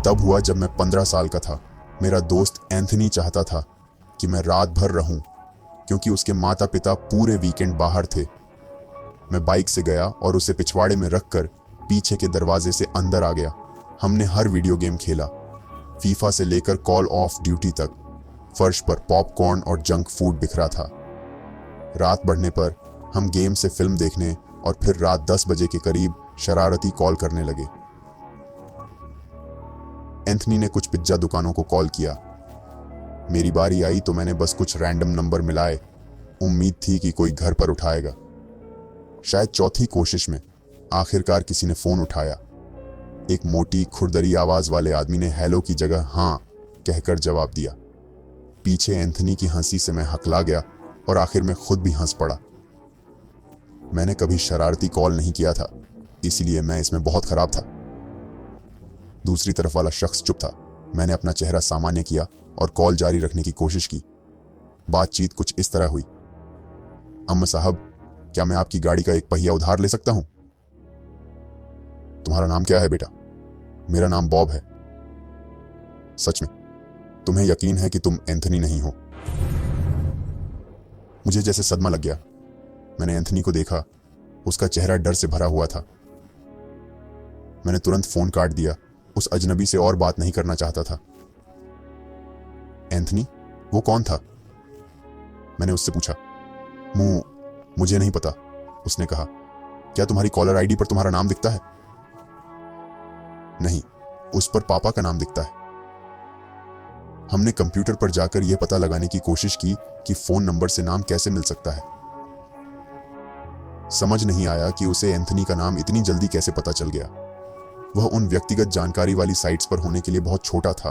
तब हुआ जब मैं 15 साल का था। मेरा दोस्त एंथनी चाहता था कि मैं रात भर रहूं, क्योंकि उसके माता पिता पूरे वीकेंड बाहर थे। मैं बाइक से गया और उसे पिछवाड़े में रखकर पीछे के दरवाजे से अंदर आ गया। हमने हर वीडियो गेम खेला, फीफा से लेकर कॉल ऑफ ड्यूटी तक। फर्श पर पॉपकॉर्न और जंक फूड बिखरा था। रात बढ़ने पर हम गेम से फिल्म देखने और फिर रात 10 बजे के करीब शरारती कॉल करने लगे। एंथनी ने कुछ पिज्जा दुकानों को कॉल किया। मेरी बारी आई तो मैंने बस कुछ रैंडम नंबर मिलाए। उम्मीद थी कि कोई घर पर उठाएगा। शायद चौथी कोशिश में आखिरकार किसी ने फोन उठाया। एक मोटी खुरदरी आवाज वाले आदमी ने हेलो की जगह हाँ कहकर जवाब दिया। पीछे एंथनी की हंसी से मैं हकला गया और आखिर में खुद भी हंस पड़ा। मैंने कभी शरारती कॉल नहीं किया था, इसलिए मैं इसमें बहुत खराब था। दूसरी तरफ वाला शख्स चुप था। मैंने अपना चेहरा सामान्य किया और कॉल जारी रखने की कोशिश की। बातचीत कुछ इस तरह हुई। अम्मा साहब, क्या मैं आपकी गाड़ी का एक पहिया उधार ले सकता हूं? तुम्हारा नाम क्या है बेटा? मेरा नाम बॉब है। सच में? तुम्हें यकीन है कि तुम एंथनी नहीं हो? मुझे जैसे सदमा लग गया। मैंने एंथनी को देखा। उसका चेहरा डर से भरा हुआ था। मैंने तुरंत फोन काट दिया। उस अजनबी से और बात नहीं करना चाहता था। एंथनी? वो कौन था? मैंने उससे पूछा। मुझे नहीं पता, उसने कहा। क्या तुम्हारी कॉलर आईडी पर तुम्हारा नाम दिखता है? नहीं, उस पर पापा का नाम दिखता है। हमने कंप्यूटर पर जाकर यह पता लगाने की कोशिश की कि फोन नंबर से नाम कैसे मिल सकता है। समझ नहीं आया कि उसे एंथनी का नाम इतनी जल्दी कैसे पता चल गया। वह उन व्यक्तिगत जानकारी वाली साइट्स पर होने के लिए बहुत छोटा था।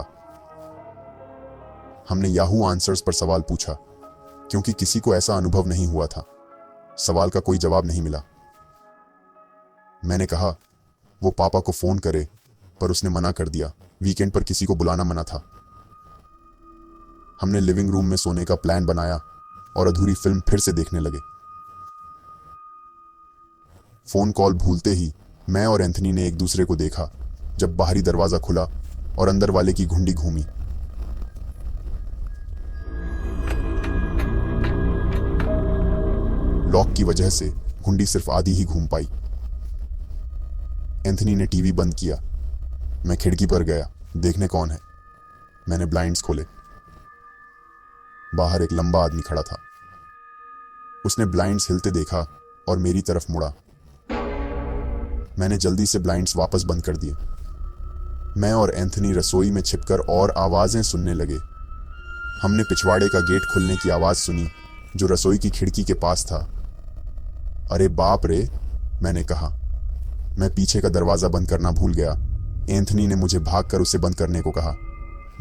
हमने याहू आंसर्स पर सवाल पूछा, क्योंकि किसी को ऐसा अनुभव नहीं हुआ था। सवाल का कोई जवाब नहीं मिला। मैंने कहा वो पापा को फोन करे, पर उसने मना कर दिया। वीकेंड पर किसी को बुलाना मना था। हमने लिविंग रूम में सोने का प्लान बनाया और अधूरी फिल्म फिर से देखने लगे। फोन कॉल भूलते ही मैं और एंथनी ने एक दूसरे को देखा जब बाहरी दरवाजा खुला और अंदर वाले की घुंडी घूमी। लॉक की वजह से घुंडी सिर्फ आधी ही घूम पाई। एंथनी ने टीवी बंद किया। मैं खिड़की पर गया देखने कौन है। मैंने ब्लाइंड्स खोले। बाहर एक लंबा आदमी खड़ा था। उसने ब्लाइंड्स हिलते देखा और मेरी तरफ मुड़ा। मैंने जल्दी से ब्लाइंड्स वापस बंद कर दिए। मैं और एंथनी रसोई में छिपकर और आवाजें सुनने लगे। हमने पिछवाड़े का गेट खुलने की आवाज सुनी, जो रसोई की खिड़की के पास था। अरे बाप रे, मैंने कहा। मैं पीछे का दरवाजा बंद करना भूल गया। एंथनी ने मुझे भागकर उसे बंद करने को कहा।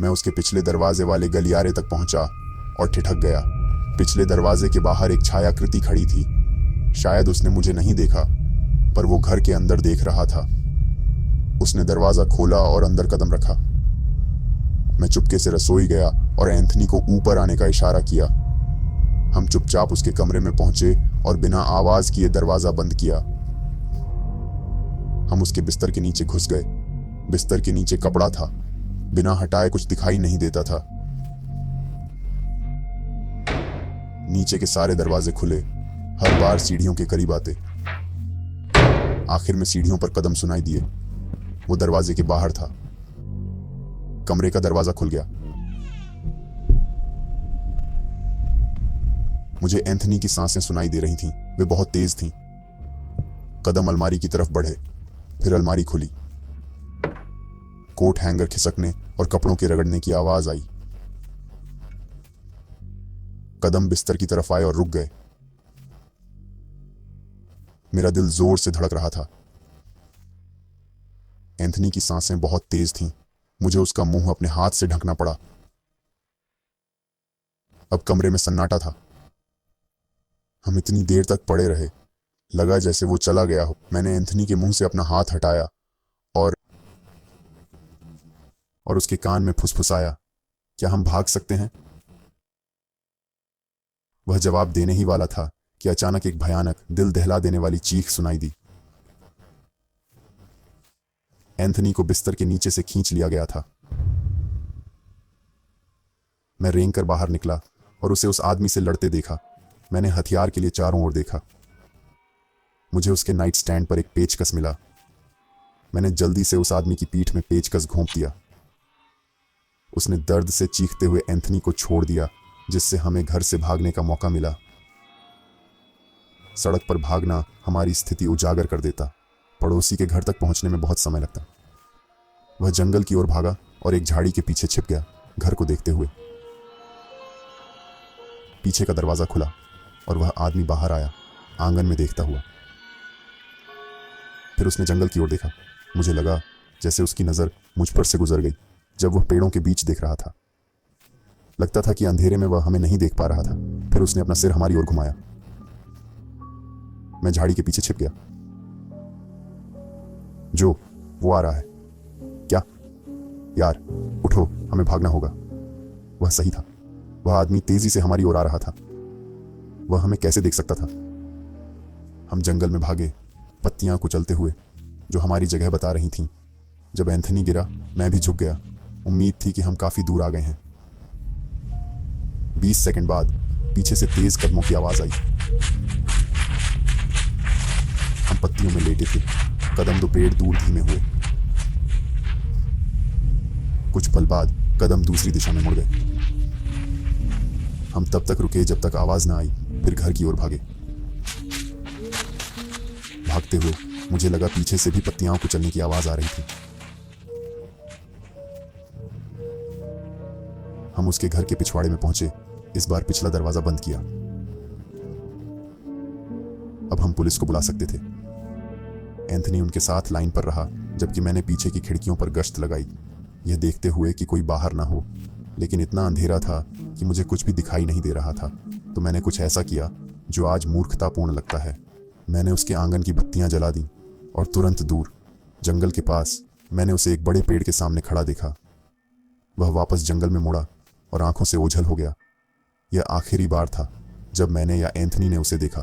मैं उसके पिछले दरवाजे वाले गलियारे तक पहुंचा और ठिठक गया। पिछले दरवाजे के बाहर एक छायाकृति खड़ी थी। शायद उसने मुझे नहीं देखा, पर वो घर के अंदर देख रहा था। उसने दरवाजा खोला और अंदर कदम रखा। मैं चुपके से रसोई गया और एंथनी को ऊपर आने का इशारा किया। हम चुपचाप उसके कमरे में पहुंचे और बिना आवाज किए दरवाजा बंद किया। हम उसके बिस्तर के नीचे घुस गए। बिस्तर के नीचे कपड़ा था। बिना हटाए कुछ दिखाई नहीं देता था। नीचे के सारे दरवाजे खुले, हर बार सीढ़ियों के करीब आते। आखिर में सीढ़ियों पर कदम सुनाई दिए। वो दरवाजे के बाहर था। कमरे का दरवाजा खुल गया। मुझे एंथनी की सांसें सुनाई दे रही थीं। वे बहुत तेज थीं। कदम अलमारी की तरफ बढ़े, फिर अलमारी खुली। कोट हैंगर खिसकने और कपड़ों के रगड़ने की आवाज आई। कदम बिस्तर की तरफ आए और रुक गए। मेरा दिल जोर से धड़क रहा था। एंथनी की सांसें बहुत तेज थीं। मुझे उसका मुंह अपने हाथ से ढकना पड़ा। अब कमरे में सन्नाटा था। हम इतनी देर तक पड़े रहे, लगा जैसे वो चला गया हो। मैंने एंथनी के मुंह से अपना हाथ हटाया और उसके कान में फुसफुसाया, क्या हम भाग सकते हैं? वह जवाब देने ही वाला था कि अचानक एक भयानक, दिल दहला देने वाली चीख सुनाई दी। एंथनी को बिस्तर के नीचे से खींच लिया गया था। मैं रेंग कर बाहर निकला और उसे उस आदमी से लड़ते देखा। मैंने हथियार के लिए चारों ओर देखा। मुझे उसके नाइट स्टैंड पर एक पेचकस मिला। मैंने जल्दी से उस आदमी की पीठ में पेचकस घोंप दिया। उसने दर्द से चीखते हुए एंथनी को छोड़ दिया, जिससे हमें घर से भागने का मौका मिला। सड़क पर भागना हमारी स्थिति उजागर कर देता। पड़ोसी के घर तक पहुंचने में बहुत समय लगता। वह जंगल की ओर भागा और एक झाड़ी के पीछे छिप गया, घर को देखते हुए। पीछे का दरवाजा खुला और वह आदमी बाहर आया, आंगन में देखता हुआ। फिर उसने जंगल की ओर देखा। मुझे लगा जैसे उसकी नजर मुझ पर से गुजर गई जब वह पेड़ों के बीच देख रहा था। लगता था कि अंधेरे में वह हमें नहीं देख पा रहा था। फिर उसने अपना सिर हमारी ओर घुमाया। मैं झाड़ी के पीछे छिप गया। जो वो आ रहा है। क्या? यार उठो, हमें भागना होगा। वह सही था। वह आदमी तेजी से हमारी ओर आ रहा था। वह हमें कैसे देख सकता था? हम जंगल में भागे, पत्तियां कुचलते हुए जो हमारी जगह बता रही थीं। जब एंथनी गिरा, मैं भी झुक गया। उम्मीद थी कि हम काफी दूर आ गए हैं। 20 सेकंड बाद पीछे से तेज कदमों की आवाज आई। हम पत्तियों में लेटे थे। कदम दो पेड़ दूर धीमे हुए। कुछ पल बाद कदम दूसरी दिशा में मुड़ गए। हम तब तक रुके जब तक आवाज ना आई, फिर घर की ओर भागे। भागते हुए मुझे लगा पीछे से भी पत्तियां कुचलने की आवाज आ रही थी। हम उसके घर के पिछवाड़े में पहुंचे। इस बार पिछला दरवाजा बंद किया। अब हम पुलिस को बुला सकते थे। एंथनी उनके साथ लाइन पर रहा, जबकि मैंने पीछे की खिड़कियों पर गश्त लगाई, यह देखते हुए कि कोई बाहर ना हो। लेकिन इतना अंधेरा था कि मुझे कुछ भी दिखाई नहीं दे रहा था। तो मैंने कुछ ऐसा किया जो आज मूर्खतापूर्ण लगता है। मैंने उसके आंगन की बत्तियां जला दी और तुरंत दूर जंगल के पास मैंने उसे एक बड़े पेड़ के सामने खड़ा देखा। वह वापस जंगल में मुड़ा और आंखों से ओझल हो गया। यह आखिरी बार था जब मैंने या एंथनी ने उसे देखा।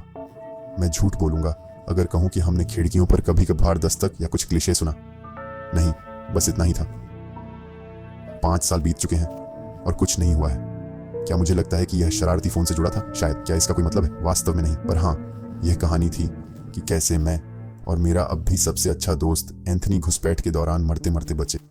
मैं झूठ बोलूंगा अगर कहूं कि हमने खिड़कियों पर कभी कभार दस्तक या कुछ क्लिशे सुना। नहीं, बस इतना ही था। 5 साल बीत चुके हैं और कुछ नहीं हुआ है। क्या मुझे लगता है कि यह शरारती फोन से जुड़ा था? शायद। क्या इसका कोई मतलब है? वास्तव में नहीं। पर हाँ, यह कहानी थी कि कैसे मैं और मेरा अब भी सबसे अच्छा दोस्त एंथनी घुसपैठ के दौरान मरते मरते बचे।